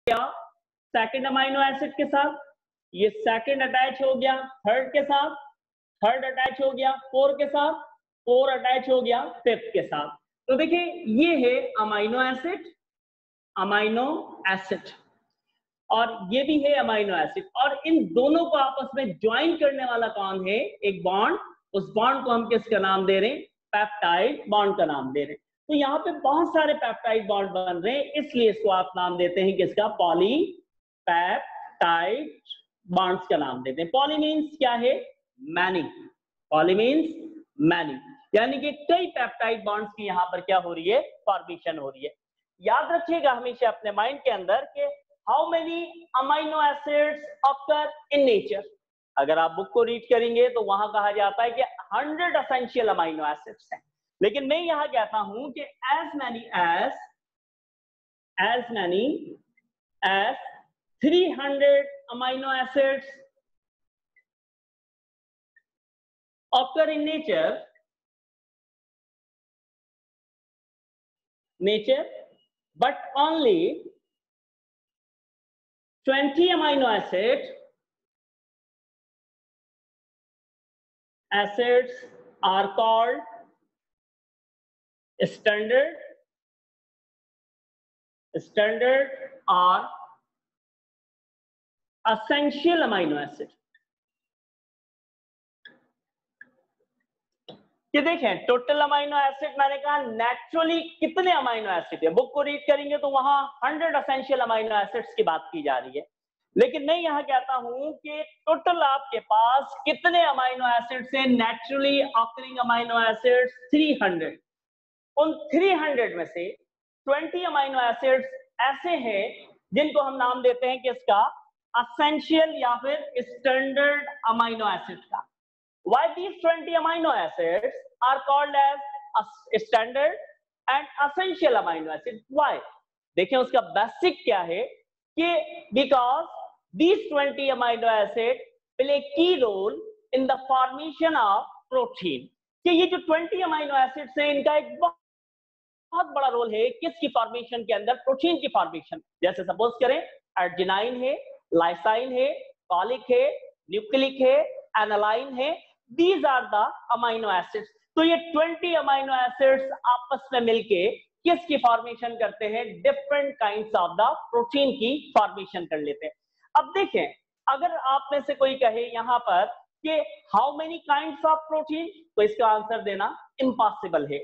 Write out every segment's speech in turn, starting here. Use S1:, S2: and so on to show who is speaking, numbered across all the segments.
S1: गया second amino acid के साथ, ये सेकंड अटैच हो गया थर्ड के साथ, थर्ड अटैच हो गया फोर के साथ, फोर अटैच हो गया फिफ्थ के साथ। तो देखिए ये है अमाइनो एसिड, अमाइनो एसिड, और ये भी है अमाइनो एसिड, और इन दोनों को आपस में ज्वाइन करने वाला कौन है? एक बॉन्ड। उस बॉन्ड को हम किसका नाम दे रहे हैं? पेप्टाइड बॉन्ड का नाम दे रहे हैं। तो यहाँ पे बहुत सारे पेप्टाइड बॉन्ड बन रहे हैं, इसलिए इसको आप नाम देते हैं किसका? पॉलीपेप्टाइड बॉन्ड्स का नाम देते हैं। पॉली मीन्स क्या है? मैनी। पॉली मीन्स मैनी, यानी कि कई पेप्टाइड बॉन्ड्स की यहाँ पर क्या हो रही है? फॉर्मेशन हो रही है। याद रखिएगा हमेशा अपने माइंड के अंदर कि how many amino acids occur in nature. अगर आप बुक को रीड करेंगे तो वहां कहा जाता है कि 100 एसेंशियल अमाइनो एसिड्स हैं, लेकिन मैं यहां कहता हूं कि as many as 300 amino acids occur in nature, but only 20 amino acids are called standard or essential amino acid। कि देखें टोटल अमाइनो एसिड मैंने कहा नेचुरली कितने अमाइनो एसिड है, बुक को रीड करेंगे तो वहां 100 एसेंशियल अमाइनो एसिड्स की बात की जा रही है, लेकिन मैं यहां कहता हूं कि टोटल आपके पास कितने अमाइनो एसिड्स हैं? Naturally occurring amino acids 300। उन 300 में से 20 अमाइनो एसिड्स ऐसे हैं जिनको हम नाम देते हैं किसका? एसेंशियल या फिर स्टैंडर्ड अमाइनो एसिड का। Why these 20 amino acids are called as standard and essential amino acids? Why? देखें उसका बेसिक क्या है कि because these 20 amino acids play key role in the formation of protein। कि ये जो 20 amino acids हैं इनका एक बहुत बड़ा रोल है किसकी फॉर्मेशन के अंदर? प्रोटीन की फॉर्मेशन। जैसे सपोज करें अर्जिनाइन है, लाइसाइन है, कॉलिक है, न्यूक्लिक है, एनालाइन है, these are the amino acids। तो ये 20 amino acids आपस में मिलके किसकी फॉर्मेशन करते हैं? Different kinds of the protein की फॉर्मेशन कर लेते हैं। अब देखें अगर आप में से कोई कहे यहाँ पर कि how many kinds of protein, तो इसका आंसर देना इम्पॉसिबल है।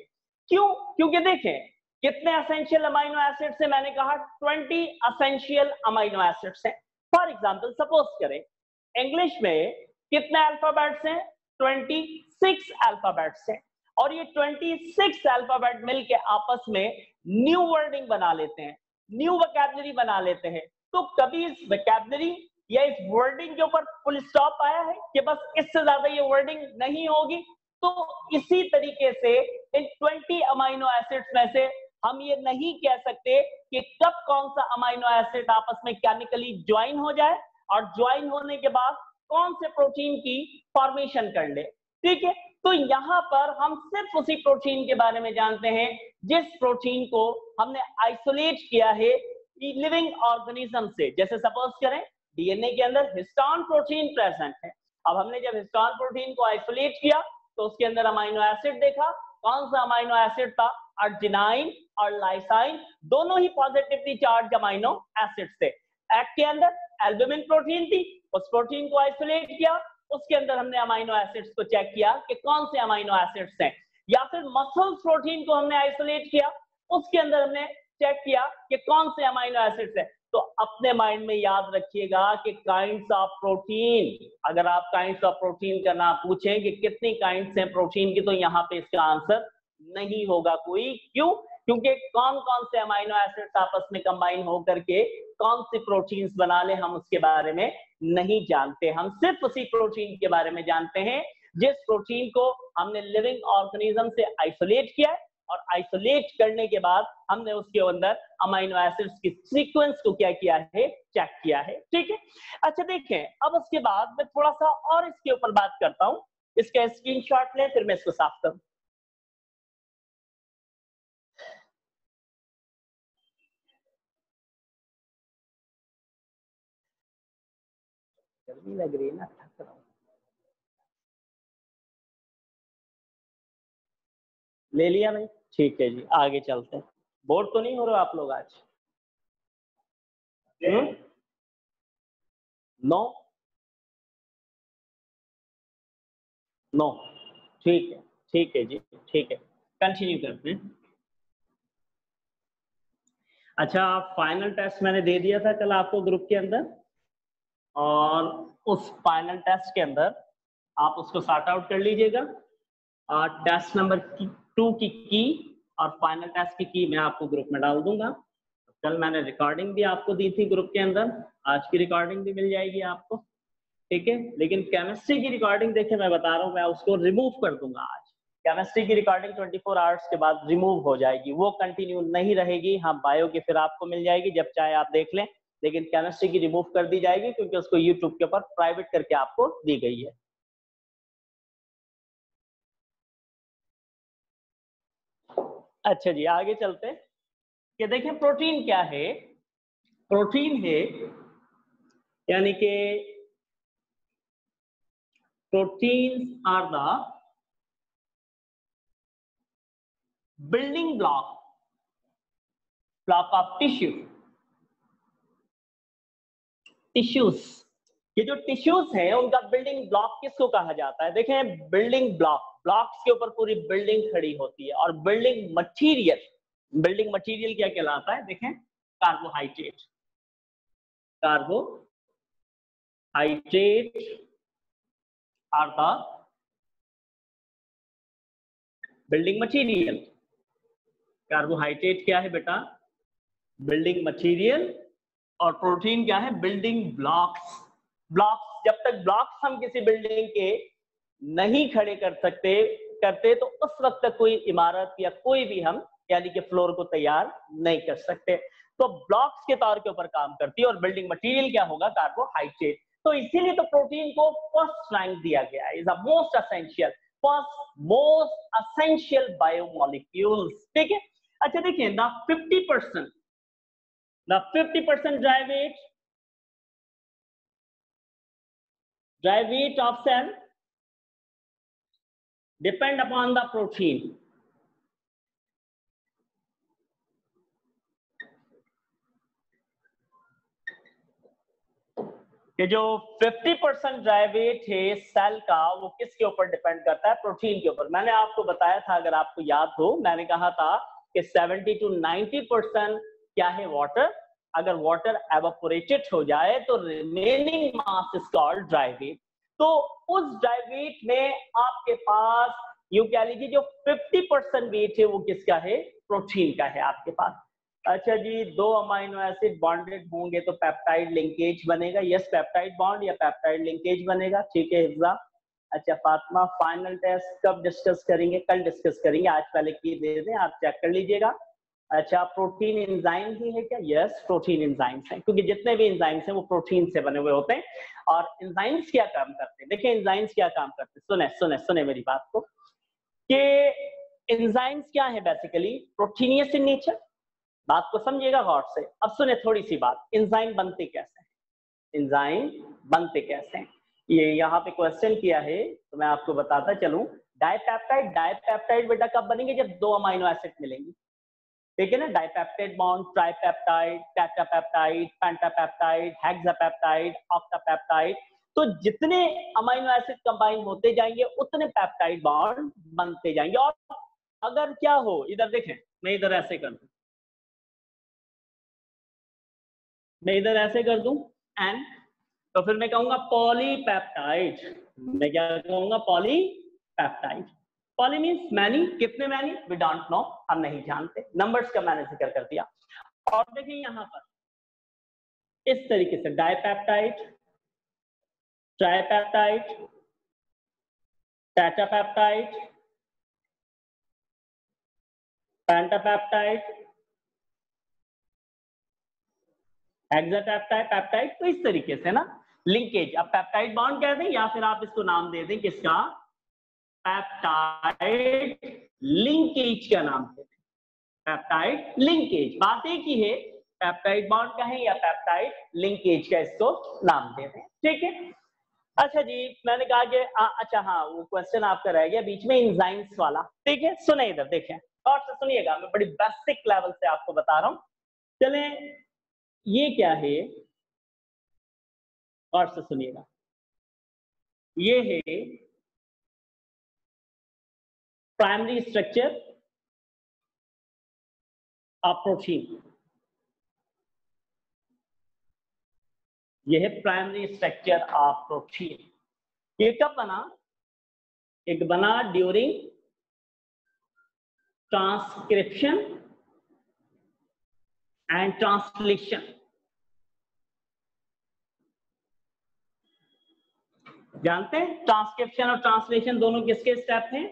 S1: क्यों? क्योंकि देखें कितने एसेंशियल अमाइनो एसिड्स हैं? मैंने कहा 20 एसेंशियल अमाइनो एसिड्स हैं। फॉर एग्जांपल सपोज करें इंग्लिश में कितने अल्फाबेट्स हैं? 26 अल्फाबेट्स हैं, और ये 26 अल्फाबेट मिलके आपस में न्यू वर्डिंग बना लेते हैं, न्यू वोकैबुलरी बना लेते हैं। तो कभी इस वोकैबुलरी या इस वर्डिंग के ऊपर फुल स्टॉप आया है कि बस इससे ज्यादा ये वर्डिंग नहीं होगी? तो इसी तरीके से इन 20 अमाइनो एसिड्स में से हम ये नहीं कह सकते कि कब कौन सा अमाइनो एसिड आपस में केमिकली ज्वाइन हो जाए और ज्वाइन होने के बाद कौन से प्रोटीन की फॉर्मेशन कर ले। ठीक है, तो यहां पर हम सिर्फ उसी प्रोटीन के बारे में जानते हैं जिस प्रोटीन को हमने आइसोलेट किया है लिविंग ऑर्गेनिज्म से। जैसे सपोज करें डीएनए के अंदर हिस्टोन प्रोटीन प्रेजेंट है। अब हमने जब हिस्टोन प्रोटीन को आइसोलेट किया तो उसके अंदर अमाइनो एसिड देखा, कौन सा अमाइनो एसिड था? अर्जिनाइन और लाइसाइन, दोनों ही पॉजिटिवली चार्ज अमाइनो एसिड थे। एग के अंदर एल्बुमिन प्रोटीन थी, उस प्रोटीन को आइसोलेट किया, उसके अंदर हमने अमाइनो एसिड्स को चेक किया कि कौन से अमाइनो एसिड्स हैं। या फिर मसल्स प्रोटीन को हमने आइसोलेट किया, उसके अंदर हमने चेक किया कि कौन से अमाइनो एसिड्स हैं। तो अपने माइंड में याद रखिएगा कि काइंड्स ऑफ प्रोटीन, अगर आप काइंड्स ऑफ प्रोटीन का नाम पूछें कि कितनी काइंड्स हैं प्रोटीन की, तो यहाँ पे इसका आंसर नहीं होगा कोई। क्यों? क्योंकि कौन कौन से अमाइनो एसिड्स आपस में कंबाइन होकर के कौन सी प्रोटीन्स बना ले हम उसके बारे में नहीं जानते। हम सिर्फ उसी प्रोटीन के बारे में जानते हैं जिस प्रोटीन को हमने लिविंग ऑर्गेनिज्म से आइसोलेट किया है, और आइसोलेट करने के बाद हमने उसके अंदर अमाइनो एसिड्स की सीक्वेंस को क्या किया है? चेक किया है। ठीक है, अच्छा देखें अब उसके बाद मैं थोड़ा सा और इसके ऊपर बात करता हूं। इसका स्क्रीनशॉट लें फिर मैं इसको साफ करूं। गर्मी लग रही है ना, थक रहा हूँ। ले लिया भाई, ठीक है जी, आगे चलते हैं। बोर तो नहीं हो रहे आप लोग आज? नो नो, ठीक है जी, ठीक है, कंटिन्यू करते हैं। अच्छा, फाइनल टेस्ट मैंने दे दिया था कल आपको ग्रुप के अंदर, और उस फाइनल टेस्ट के अंदर आप उसको सॉर्ट आउट कर लीजिएगा। टेस्ट नंबर 2 की की और फाइनल टेस्ट की मैं आपको ग्रुप में डाल दूंगा। कल मैंने रिकॉर्डिंग भी आपको दी थी ग्रुप के अंदर, आज की रिकॉर्डिंग भी मिल जाएगी आपको, ठीक है। लेकिन केमिस्ट्री की रिकॉर्डिंग देखिए मैं बता रहा हूँ, मैं उसको रिमूव कर दूंगा आज। केमिस्ट्री की रिकॉर्डिंग 24 आवर्स के बाद रिमूव हो जाएगी, वो कंटिन्यू नहीं रहेगी। हाँ, बायो की फिर आपको मिल जाएगी, जब चाहे आप देख लें, लेकिन केमिस्ट्री की रिमूव कर दी जाएगी क्योंकि उसको यूट्यूब के ऊपर प्राइवेट करके आपको दी गई है। अच्छा जी, आगे चलते हैं कि देखें प्रोटीन क्या है। प्रोटीन है यानी कि proteins are the building block of tissues. ये जो टिश्यूज है उनका बिल्डिंग ब्लॉक किसको कहा जाता है? देखें, बिल्डिंग ब्लॉक्स के ऊपर पूरी बिल्डिंग खड़ी होती है, और बिल्डिंग मटेरियल क्या कहलाता है? देखें, carbohydrate are the building material. Carbohydrate क्या है बेटा? Building material. और प्रोटीन क्या है? Building blocks. जब तक ब्लॉक्स हम किसी बिल्डिंग के नहीं खड़े करते तो उस वक्त तक कोई इमारत या कोई भी हम यानी कि फ्लोर को तैयार नहीं कर सकते। तो ब्लॉक्स के तौर के ऊपर काम करती है, और बिल्डिंग मटेरियल क्या होगा? कार्बोहाइड्रेट। तो इसीलिए तो प्रोटीन को फर्स्ट रैंक दिया गया है, is the most essential biomolecules, ठीक है। अच्छा देखिए, the 50% dry weight of cell depend upon the protein. कि जो 50% ड्राई वेट है सेल का, वो किसके ऊपर डिपेंड करता है? प्रोटीन के ऊपर। मैंने आपको बताया था, अगर आपको याद हो, मैंने कहा था कि 70 to 90% क्या है? वाटर। अगर वाटर एवापोरेटेड हो जाए तो remaining mass is called dry weight. तो उस ड्राई वेट में आपके पास यूं कह लीजिए जो 50% वेट है वो किसका है? प्रोटीन का है आपके पास। अच्छा जी, 2 अमाइनो एसिड बॉन्डेड होंगे तो पेप्टाइड लिंकेज बनेगा। यस, पेप्टाइड बॉन्ड या पेप्टाइड लिंकेज बनेगा, ठीक है हिफ्जा। अच्छा फातिमा, फाइनल टेस्ट कब डिस्कस करेंगे? कल डिस्कस करेंगे, आज पहले की दे दें, आप चेक कर लीजिएगा। अच्छा, प्रोटीन एंजाइम ही है क्या? यस, प्रोटीन एंजाइम्स हैं, क्योंकि जितने भी एंजाइम्स हैं वो प्रोटीन से बने हुए होते हैं। और एंजाइम्स क्या काम करते हैं? देखिए एंजाइम्स क्या काम करते हैं, सुने मेरी बात को, कि एंजाइम्स क्या है? Basically proteinaceous in nature. बात को समझिएगा गौर से। अब सुने थोड़ी सी बात, एंजाइम बनते कैसे हैं? ये यहाँ पे क्वेश्चन किया है तो मैं आपको बताता चलूं। डाइपेप्टाइड बेटा कब बनेंगे? जब 2 अमाइनो एसिड मिलेंगे, ठीक है ना। Dipeptide bond, tripeptide, tetrapeptide, pentapeptide, hexapeptide, octapeptide. तो जितने अमाइनो एसिड कंबाइन होते जाएंगे उतने पेप्टाइड बॉन्ड बनते जाएंगे। और अगर क्या हो, इधर देखें, मैं इधर ऐसे कर दूं एंड, तो फिर मैं कहूंगा पॉलीपेप्टाइड। मैं क्या कहूंगा? पॉलीपेप्टाइड। पॉली मीन्स मैनी, कितने मैनी? वी डोंट नो, हम नहीं जानते, नंबर्स का मैंने जिक्र कर दिया। और देखिए यहां पर इस तरीके से dipeptide, tripeptide, tetrapeptide, pentapeptide, हेक्सापेप्टाइड, peptide. तो इस तरीके से ना लिंकेज, अब पेप्टाइड बॉन्ड कह दें या फिर आप इसको नाम दे दें किसका? पेप्टाइड लिंकेज का नाम दे दें, पेप्टाइड लिंकेज। बात एक ही है पेप्टाइड बॉन्ड कहें या पेप्टाइड लिंकेज का इसको नाम दे दें, ठीक है। अच्छा जी, मैंने कहा कि अच्छा हाँ, वो क्वेश्चन आपका रह गया बीच में एंजाइम्स वाला, ठीक है। सुने इधर, देखें और से सुनिएगा, मैं बड़ी बेसिक लेवल से आपको बता रहा हूं। चले, ये क्या है और से सुनिएगा, ये है प्राइमरी स्ट्रक्चर ऑफ प्रोटीन। ये है प्राइमरी स्ट्रक्चर ऑफ प्रोटीन। ये कब बना? एक बना ड्यूरिंग ट्रांसक्रिप्शन एंड ट्रांसलेशन। जानते हैं ट्रांसक्रिप्शन और ट्रांसलेशन दोनों किसके स्टेप हैं?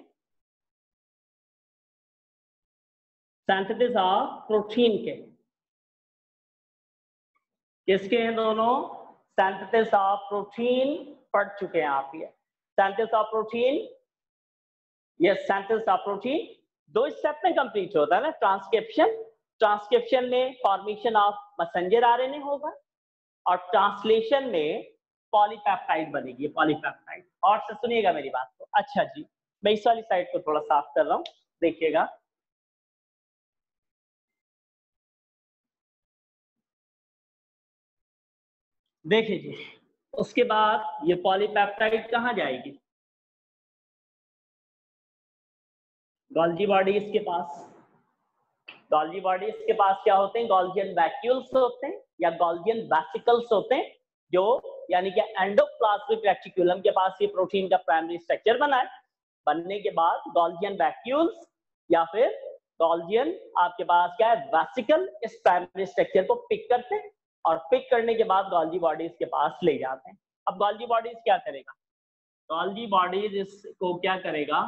S1: सिंथेसिस ऑफ प्रोटीन के। किसके हैं दोनों? सिंथेसिस ऑफ प्रोटीन पढ़ चुके हैं आप ये। Synthesis of protein, yes, synthesis of protein दो स्टेप में कंप्लीट होता है ना। ट्रांसक्रिप्शन में फॉर्मेशन ऑफ मैसेंजर आरएनए होगा और ट्रांसलेशन में पॉलीपेप्टाइड बनेगी, पॉलीपेप्टाइड। और से सुनिएगा मेरी बात को। अच्छा जी, मैं इस वाली साइड को थोड़ा साफ कर रहा हूं, देखिएगा। देखिए जी, उसके बाद ये पॉलीपेप्टाइड कहां जाएगी? गोल्जी बॉडीज के पास। गोल्जी बॉडीज के पास क्या होते हैं? गोल्जियन वैक्यूल्स होते हैं या गोल्जियन वेसिकल्स होते हैं, जो यानी कि एंडोप्लाज्मिक रेटिकुलम के पास ये प्रोटीन का प्राइमरी स्ट्रक्चर बना है। बनने के बाद गोल्जियन वैक्यूल्स या फिर गोल्जियन आपके पास क्या है, वेसिकल, इस प्राइमरी स्ट्रक्चर को पिक करते हैं और पिक करने के बाद गोल्जी बॉडीज के पास ले जाते हैं। अब गोल्जी बॉडीज क्या करेगा? गोल्जी बॉडीज इसको क्या करेगा?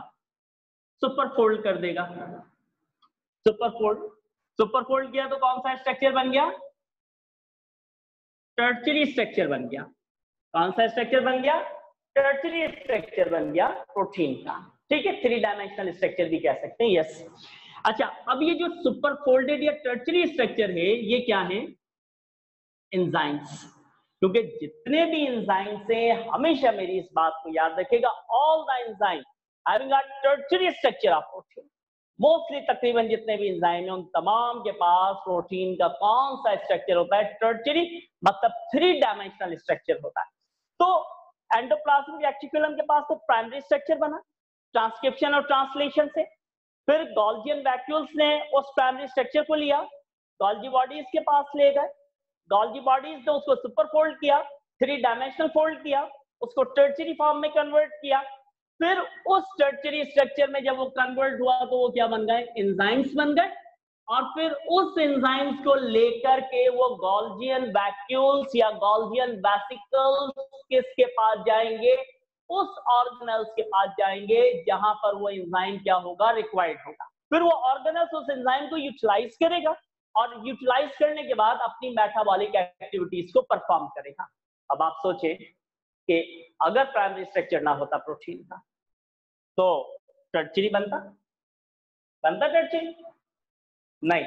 S1: सुपर फोल्ड कर देगा। सुपर फोल्ड किया तो कौन सा स्ट्रक्चर बन गया? टर्चरी स्ट्रक्चर बन गया। कौन सा स्ट्रक्चर बन गया? टर्चरी स्ट्रक्चर बन गया प्रोटीन का, ठीक है। 3 डायमेंशनल स्ट्रक्चर भी कह सकते हैं, यस। अच्छा, अब ये जो सुपर फोल्डेड या टर्चरी स्ट्रक्चर है, ये क्या है? एंजाइम्स। क्योंकि जितने भी एंजाइम्स हैं, हमेशा मेरी इस बात को याद रखिएगा, all the enzyme having a tertiary structure of protein. Mostly तकरीबन जितने भी एंजाइम हैं, उन तमाम के पास प्रोटीन का कौन सा स्ट्रक्चर होता है? टर्चरी, मतलब 3 डायमेंशनल स्ट्रक्चर होता है। तो एंडोप्लाज्मिक रेटिकुलम के पास तो प्राइमरी स्ट्रक्चर बना ट्रांसक्रिप्शन और ट्रांसलेशन से। फिर गोल्जियन वैक्यूल्स ने उस प्राइमरी स्ट्रक्चर को लिया, गोल्जी बॉडीज के पास ले गए। गोल्जी बॉडीज ने उसको सुपर फोल्ड किया, 3 डायमेंशनल फोल्ड किया, उसको टर्चरी फॉर्म में कन्वर्ट किया। फिर उस टर्चरी स्ट्रक्चर में जब वो कन्वर्ट हुआ तो वो क्या बन गए? एंजाइम्स बन गए। और फिर उस एंजाइम्स को लेकर के वो गोल्जियन वैक्यूल्स या गोल्जियन वेसिकल्स किसके पास जाएंगे? उस ऑर्गेनेल्स के पास जाएंगे जहां पर वो एंजाइम क्या होगा? रिक्वायर्ड होगा। फिर वो ऑर्गेनेल्स उस एंजाइम को यूटिलाइज करेगा और यूटिलाइज करने के बाद अपनी मेटाबॉलिक एक्टिविटीज को परफॉर्म करेगा। अब आप सोचें कि अगर प्राइमरी स्ट्रक्चर ना होता प्रोटीन का तो टर्चरी बनता टर्चरी? नहीं।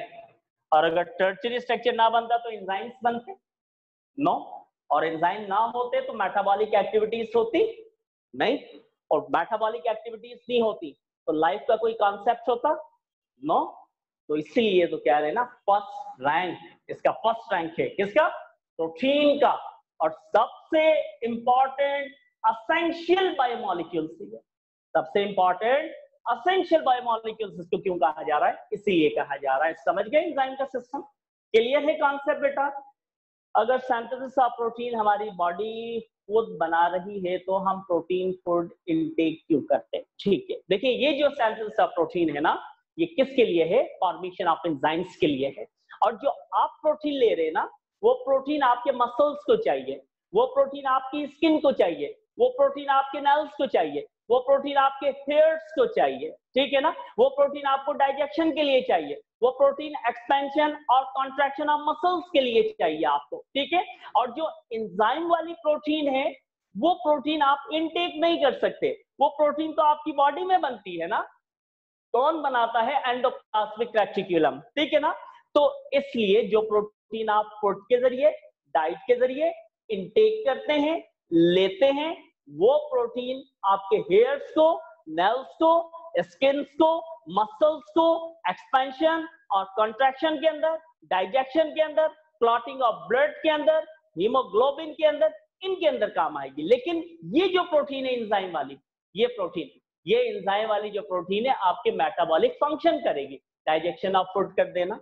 S1: और अगर टर्चरी स्ट्रक्चर ना बनता तो एंजाइम्स बनते? नो। और एंजाइम ना होते तो मेटाबॉलिक एक्टिविटीज होती? नहीं। और मेटाबॉलिक एक्टिविटीज नहीं होती तो लाइफ का कोई कॉन्सेप्ट होता? नो। तो इसीलिए तो कह रहे हैं ना, फर्स्ट रैंक, इसका फर्स्ट रैंक है किसका? प्रोटीन का। और सबसे इंपॉर्टेंट असेंशियल बायोमॉलिक्यूल्स है, सबसे इंपॉर्टेंट असेंशियल बायोमॉलिक्यूल्स इसको क्यों कहा जा रहा है? इसीलिए कहा जा रहा है। समझ गए एंजाइम का सिस्टम? क्लियर है कॉन्सेप्ट बेटा? अगर सिंथेसिस ऑफ प्रोटीन हमारी बॉडी खुद बना रही है तो हम प्रोटीन फूड इनटेक क्यों करते हैं? ठीक है, देखिए ये जो सिंथेसिस ऑफ प्रोटीन है ना, ये किसके लिए है? फॉर्मेशन ऑफ एंजाइम्स के लिए है। और जो आप प्रोटीन ले रहे हैं ना, वो प्रोटीन आपके मसल्स को चाहिए, वो प्रोटीन आपकी स्किन को चाहिए, वो प्रोटीन आपके नर्व्स को चाहिए, वो प्रोटीन आपके हेयर्स को चाहिए, ठीक है ना। वो प्रोटीन आपको डाइजेशन के लिए चाहिए, वो प्रोटीन एक्सपेंशन और कॉन्ट्रैक्शन ऑफ मसल्स के लिए चाहिए आपको, ठीक है। और जो एंजाइम वाली प्रोटीन है, वो प्रोटीन आप इनटेक नहीं कर सकते। वो प्रोटीन तो आपकी बॉडी में बनती है ना, कौन बनाता है? एंडोप्लाज्मिक रेटिकुलम, ठीक है ना। तो इसलिए जो प्रोटीन प्रोटीन आप फूड के जरिए, डाइट के जरिए इनटेक करते हैं, लेते हैं। वो प्रोटीन आपके हेयर्स को, नेल्स को, स्किन को, मसल्स को एक्सपेंशन और कंट्रैक्शन के अंदर, डाइजेशन के अंदर, क्लॉटिंग ऑफ ब्लड के अंदर, हीमोग्लोबिन के अंदर, इनके अंदर काम आएगी। लेकिन ये जो प्रोटीन है एंजाइम वाली, ये प्रोटीन, ये एंजाइम वाली जो प्रोटीन है आपके मेटाबॉलिक फंक्शन करेगी, डाइजेशन ऑफ फूड कर देना,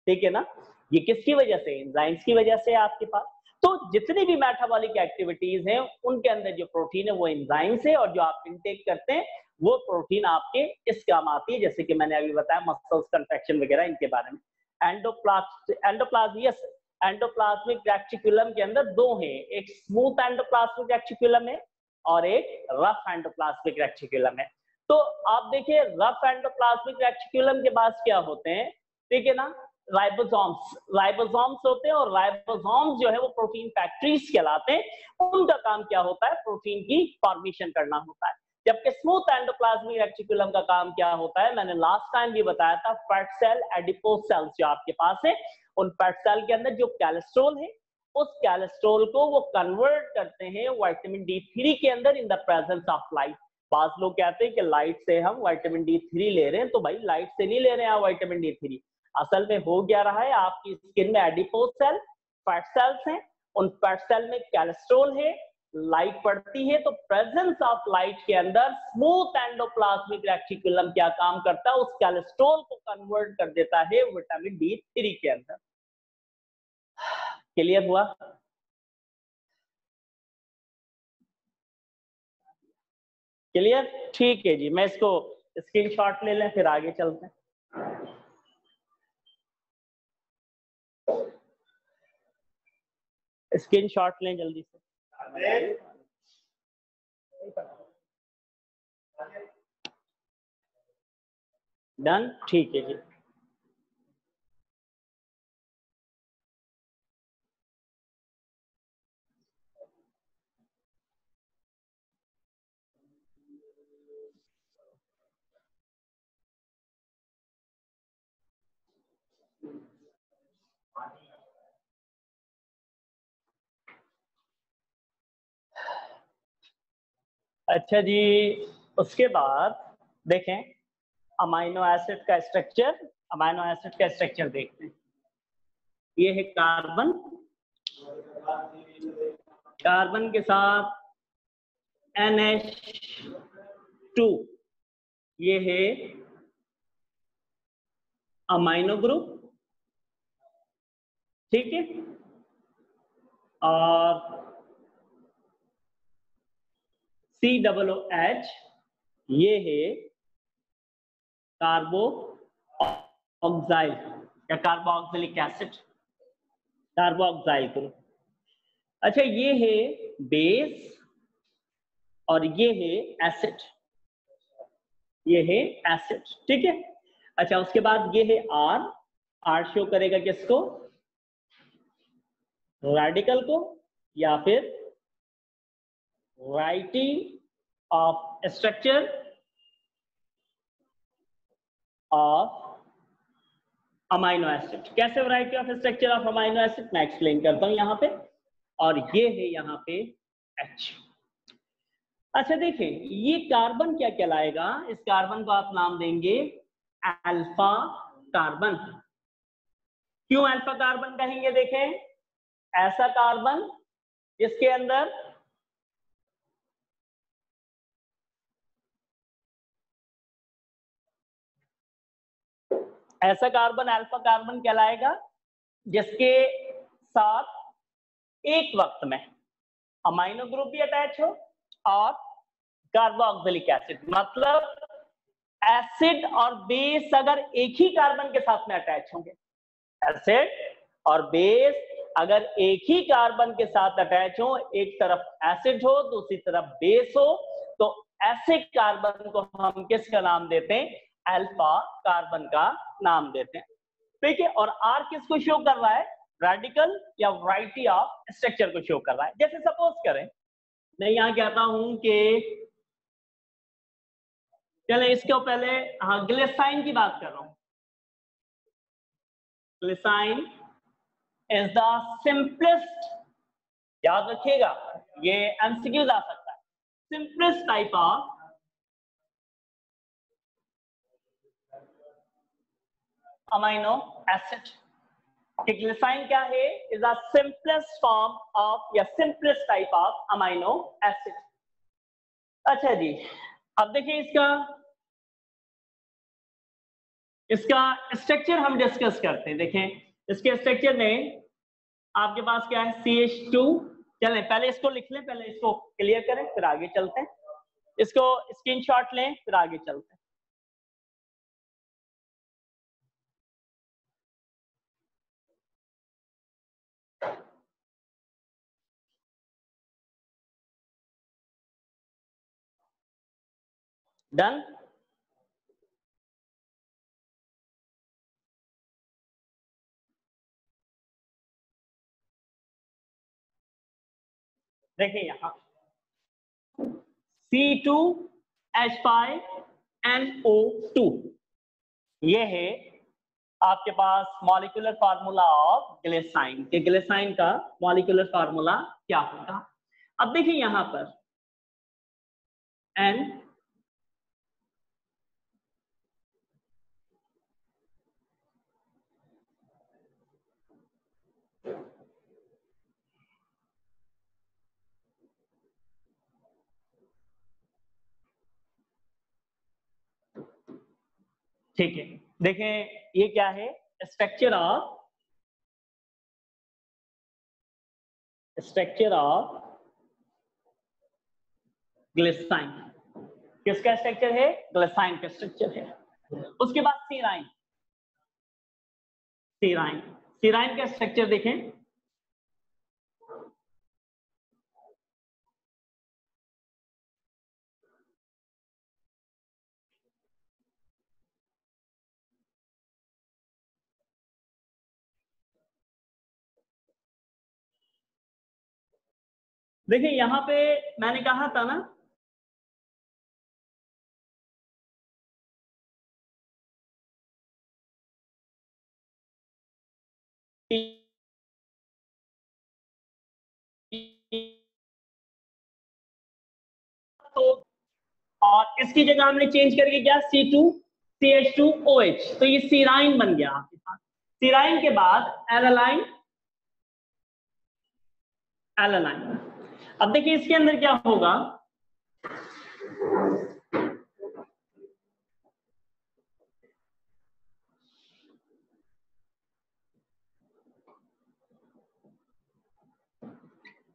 S1: ठीक है ना। ये किसकी वजह से? एंजाइम्स की वजह से आपके पास। तो जितनी भी मेटाबॉलिक एक्टिविटीज हैं उनके अंदर जो प्रोटीन है वो एंजाइम से, और जो आप इनटेक करते हैं वो प्रोटीन आपके इस काम आती है, जैसे कि मैंने अभी बताया मसल्स कंट्रैक्शन वगैरह इनके बारे में। एंडोप्लाज्मिक एंडोप्लाज्मिक रेटिकुलम के अंदर दो हैं, एक स्मूथ एंडोप्लाज्मिक रेटिकुलम है और एक रफ एंडोप्लाज्मिक रेटिकुलम है। तो आप देखिए रफ एंडोप्लाज्मिक रेटिकुलम के पास क्या होते हैं, ठीक है ना, राइबोसोम्स होते हैं, और राइबोसोम्स जो है वो प्रोटीन फैक्ट्रीज कहलाते हैं। उनका काम क्या होता है? प्रोटीन की फॉर्मेशन करना होता है। जबकि स्मूथ एंडोप्लाज्मिक रेटिकुलम का काम क्या होता है? मैंने लास्ट टाइम भी बताया था, फैट सेल, एडिपोज सेल्स जो आपके पास है, उन फैट सेल के अंदर जो कोलेस्ट्रॉल है, उस कोलेस्ट्रॉल को वो कन्वर्ट करते हैं विटामिन D3 के अंदर in the presence of light. बात लोग कहते हैं कि लाइट से हम विटामिन D3 ले रहे हैं, तो भाई लाइट से नहीं ले रहे हैं आप विटामिन D3। असल में हो क्या रहा है, आपकी स्किन में एडिपोज सेल, फैट सेल्स हैं, उन फैट सेल में कोलेस्ट्रॉल है, लाइट पड़ती है, तो प्रेजेंस ऑफ लाइट के अंदर स्मूथ एंडोप्लाज्मिक रेटिकुलम क्या काम करता है? उस कोलेस्ट्रॉल को कन्वर्ट कर देता है विटामिन D3 के अंदर। क्लियर हुआ? क्लियर? ठीक है जी, मैं इसको स्क्रीनशॉट ले लें फिर आगे चलते हैं। स्क्रीनशॉट लें जल्दी से। डन, ठीक है जी। अच्छा जी, उसके बाद देखें अमाइनो एसिड का स्ट्रक्चर। अमाइनो एसिड का स्ट्रक्चर देखते हैं। ये है कार्बन, कार्बन के साथ NH2, ये है अमाइनो ग्रुप, ठीक है। और COOH, ये है कार्बो ऑक्साइल या कार्बोक्सिलिक एसिड, कार्बोक्साइल ग्रुप। अच्छा, ये है बेस और ये है एसिड, ये है एसिड, ठीक है। अच्छा, उसके बाद ये है R शो करेगा किसको? रेडिकल को, या फिर variety of structure of amino acid. कैसे variety of structure of amino acid? मैं एक्सप्लेन करता हूं यहां पे। और ये है यहां पे H। अच्छा देखिए, ये कार्बन क्या कहलाएगा? इस कार्बन को आप नाम देंगे अल्फा कार्बन। क्यों अल्फा कार्बन कहेंगे? देखें, ऐसा कार्बन जिसके अंदर ऐसा कार्बन अल्फा कार्बन कहलाएगा जिसके साथ एक वक्त में अमाइनो ग्रुप भी अटैच हो और कार्बोक्सिलिक एसिड, मतलब एसिड और बेस अगर एक ही कार्बन के साथ में अटैच होंगे, एसिड और बेस अगर एक ही कार्बन के साथ अटैच हो, एक तरफ एसिड हो दूसरी तरफ बेस हो, तो ऐसे कार्बन को हम किसका नाम देते हैं? अल्फा कार्बन का नाम देते हैं, ठीक है। और R किसको शो कर रहा है? रेडिकल या वैरायटी ऑफ स्ट्रक्चर को शो कर रहा है। जैसे सपोज करें मैं यहां कहता हूं कि चले इसके पहले, हाँ, ग्लिसराइन की बात कर रहा हूं। ग्लिसराइन इज द सिंपलेस्ट, याद रखिएगा ये एमसीक्यू आ सकता है, simplest type of amino acid. Glycerine क्या है? Is the simplest form of या simplest type of amino acid. अच्छा जी, अब देखिए इसका स्ट्रक्चर हम डिस्कस करते हैं। देखें इसके स्ट्रक्चर में आपके पास क्या है, CH2। चलें पहले इसको लिख लें, पहले इसको क्लियर करें फिर आगे चलते हैं। इसको स्क्रीनशॉट लें फिर आगे चलते हैं। डन। देखिए यहां C2H5NO2 ये है आपके पास मॉलिक्यूलर फार्मूला ऑफ ग्लिसराइन। के ग्लिसराइन का मॉलिक्यूलर फार्मूला क्या होगा? अब देखिए यहां पर N ठीक है। देखें ये क्या है, स्ट्रक्चर ऑफ ग्लिसराइन। किसका स्ट्रक्चर है? ग्लिसराइन का स्ट्रक्चर है। उसके बाद सीराइन। सीराइन का स्ट्रक्चर देखें, देखिए यहां पे मैंने कहा था ना तो और इसकी जगह हमने चेंज करके क्या, C2CH2OH, तो ये सीराइन बन गया आपके पास। सीराइन के बाद एलालाइन। अब देखिए इसके अंदर क्या होगा,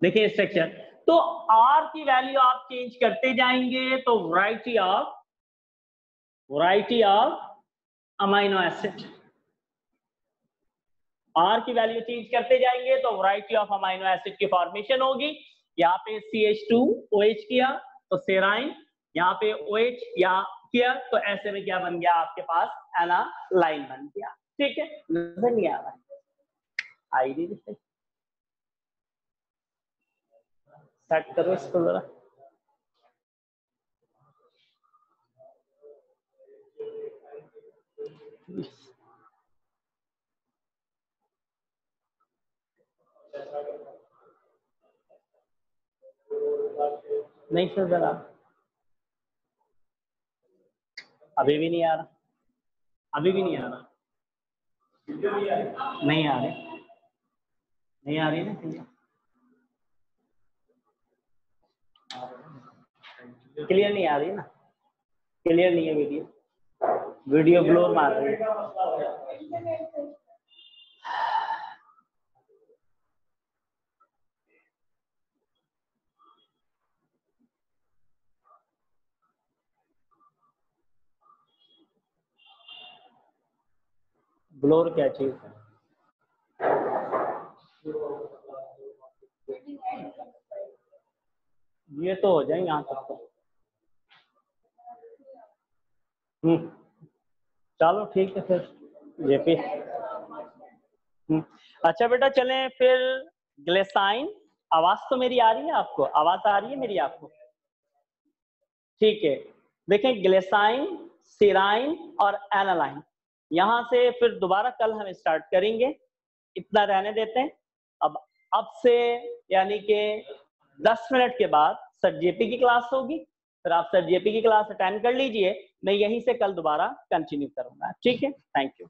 S1: देखिए स्ट्रक्चर। तो R की वैल्यू आप चेंज करते जाएंगे तो variety of amino acid, R की वैल्यू चेंज करते जाएंगे तो वैरायटी ऑफ अमाइनो एसिड की फॉर्मेशन होगी। यहाँ पे CH2OH किया तो सेराइन, यहाँ पे OH या किया तो ऐसे में क्या बन गया आपके पास, एनालाइन बन गया। ठीक है, नजर नहीं आ रहा है? आईडी सेट करो इसको जरा। नहीं सर जरा, अभी भी नहीं आ रहा, अभी भी नहीं आ रहा, नहीं आ रही, नहीं आ रही ना क्लियर नहीं आ रही ना, क्लियर नहीं है वीडियो ब्लोर मार रही है। ब्लोर क्या चीज है? ये तो हो जाए यहाँ तक तो। चलो ठीक है फिर ये भी। अच्छा बेटा चलें फिर ग्लिसराइन। आवाज तो मेरी आ रही है आपको? आवाज आ रही है मेरी आपको? ठीक है, देखें ग्लिसराइन, सेराइन और एनालाइन, यहां से फिर दोबारा कल हम स्टार्ट करेंगे। इतना रहने देते हैं। अब से यानी कि 10 मिनट के बाद सर जेपी की क्लास होगी, फिर आप सर जेपी की क्लास अटेंड कर लीजिए, मैं यहीं से कल दोबारा कंटिन्यू करूंगा। ठीक है, थैंक यू।